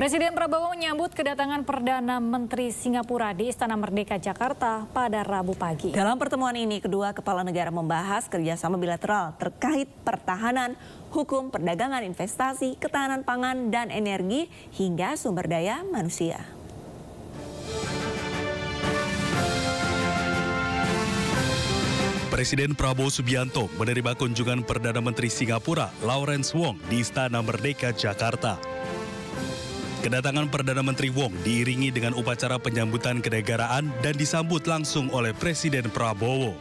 Presiden Prabowo menyambut kedatangan Perdana Menteri Singapura di Istana Merdeka Jakarta pada Rabu pagi. Dalam pertemuan ini, kedua kepala negara membahas kerjasama bilateral terkait pertahanan, hukum, perdagangan, investasi, ketahanan pangan, dan energi, hingga sumber daya manusia. Presiden Prabowo Subianto menerima kunjungan Perdana Menteri Singapura Lawrence Wong di Istana Merdeka Jakarta. Kedatangan Perdana Menteri Wong diiringi dengan upacara penyambutan kenegaraan dan disambut langsung oleh Presiden Prabowo.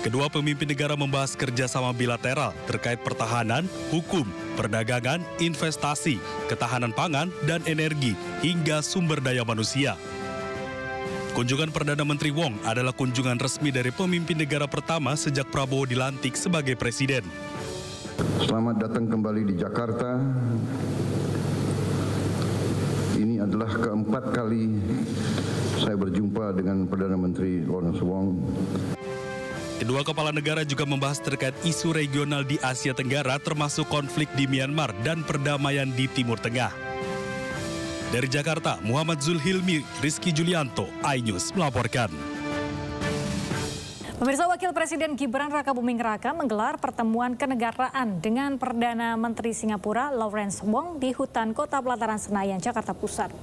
Kedua pemimpin negara membahas kerjasama bilateral terkait pertahanan, hukum, perdagangan, investasi, ketahanan pangan, dan energi, hingga sumber daya manusia. Kunjungan Perdana Menteri Wong adalah kunjungan resmi dari pemimpin negara pertama sejak Prabowo dilantik sebagai presiden. Selamat datang kembali di Jakarta. Ini adalah keempat kali saya berjumpa dengan Perdana Menteri Lawrence Wong. Kedua kepala negara juga membahas terkait isu regional di Asia Tenggara, termasuk konflik di Myanmar dan perdamaian di Timur Tengah. Dari Jakarta, Muhammad Zulhilmi, Rizky Julianto, iNews melaporkan. Pemirsa, Wakil Presiden Gibran Rakabuming Raka menggelar pertemuan kenegaraan dengan Perdana Menteri Singapura Lawrence Wong di Hutan Kota Pelataran Senayan, Jakarta Pusat.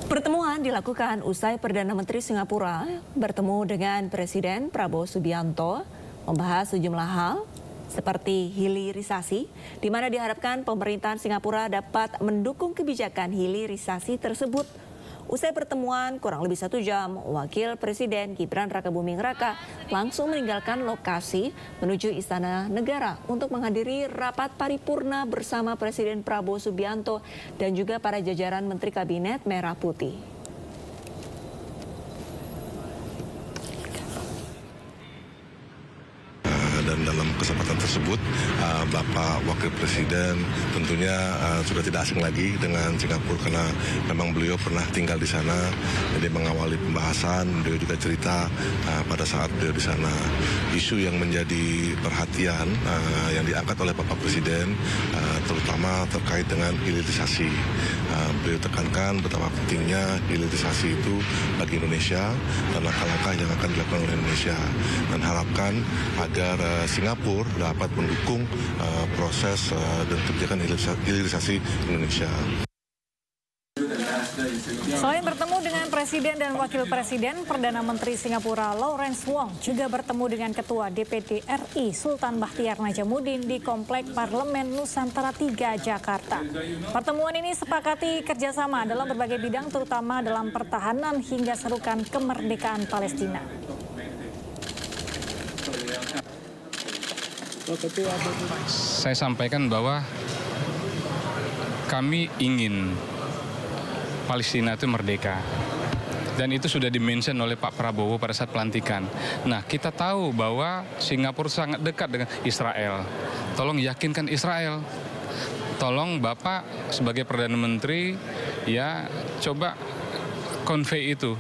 Pertemuan dilakukan usai Perdana Menteri Singapura bertemu dengan Presiden Prabowo Subianto membahas sejumlah hal seperti hilirisasi, di mana diharapkan pemerintahan Singapura dapat mendukung kebijakan hilirisasi tersebut. Usai pertemuan kurang lebih 1 jam, Wakil Presiden Gibran Rakabuming Raka langsung meninggalkan lokasi menuju Istana Negara untuk menghadiri rapat paripurna bersama Presiden Prabowo Subianto dan juga para jajaran Menteri Kabinet Merah Putih. Dan dalam kesempatan tersebut, Bapak Wakil Presiden tentunya sudah tidak asing lagi dengan Singapura karena memang beliau pernah tinggal di sana. Jadi mengawali pembahasan, beliau juga cerita pada saat beliau di sana. Isu yang menjadi perhatian yang diangkat oleh Bapak Presiden terutama terkait dengan hilirisasi. Beliau tekankan betapa pentingnya hilirisasi itu bagi Indonesia dan langkah-langkah yang akan dilakukan oleh Indonesia. Dan harapkan agar Singapura dapat mendukung proses dan kebijakan hilirisasi Indonesia. Selain bertemu dengan Presiden dan Wakil Presiden, Perdana Menteri Singapura Lawrence Wong juga bertemu dengan Ketua DPD RI Sultan Bahtiar Najamuddin di Komplek Parlemen Nusantara 3, Jakarta. Pertemuan ini sepakati kerjasama dalam berbagai bidang, terutama dalam pertahanan hingga serukan kemerdekaan Palestina. Saya sampaikan bahwa kami ingin Palestina itu merdeka. Dan itu sudah dimention oleh Pak Prabowo pada saat pelantikan. Nah, kita tahu bahwa Singapura sangat dekat dengan Israel. Tolong yakinkan Israel. Tolong Bapak sebagai Perdana Menteri ya coba convey itu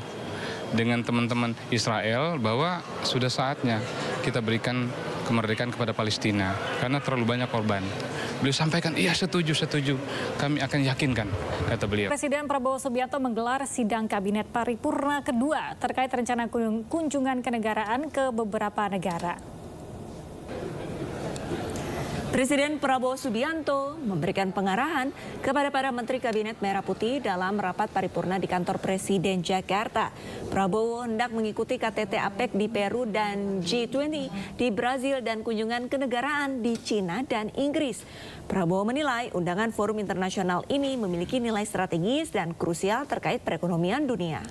dengan teman-teman Israel bahwa sudah saatnya kita berikan kemerdekaan kepada Palestina karena terlalu banyak korban. Beliau sampaikan, iya setuju, kami akan yakinkan, kata beliau. Presiden Prabowo Subianto menggelar sidang kabinet paripurna kedua terkait rencana kunjungan kenegaraan ke beberapa negara. Presiden Prabowo Subianto memberikan pengarahan kepada para Menteri Kabinet Merah Putih dalam rapat paripurna di kantor Presiden Jakarta. Prabowo hendak mengikuti KTT APEC di Peru dan G20 di Brazil dan kunjungan kenegaraan di Cina dan Inggris. Prabowo menilai undangan forum internasional ini memiliki nilai strategis dan krusial terkait perekonomian dunia.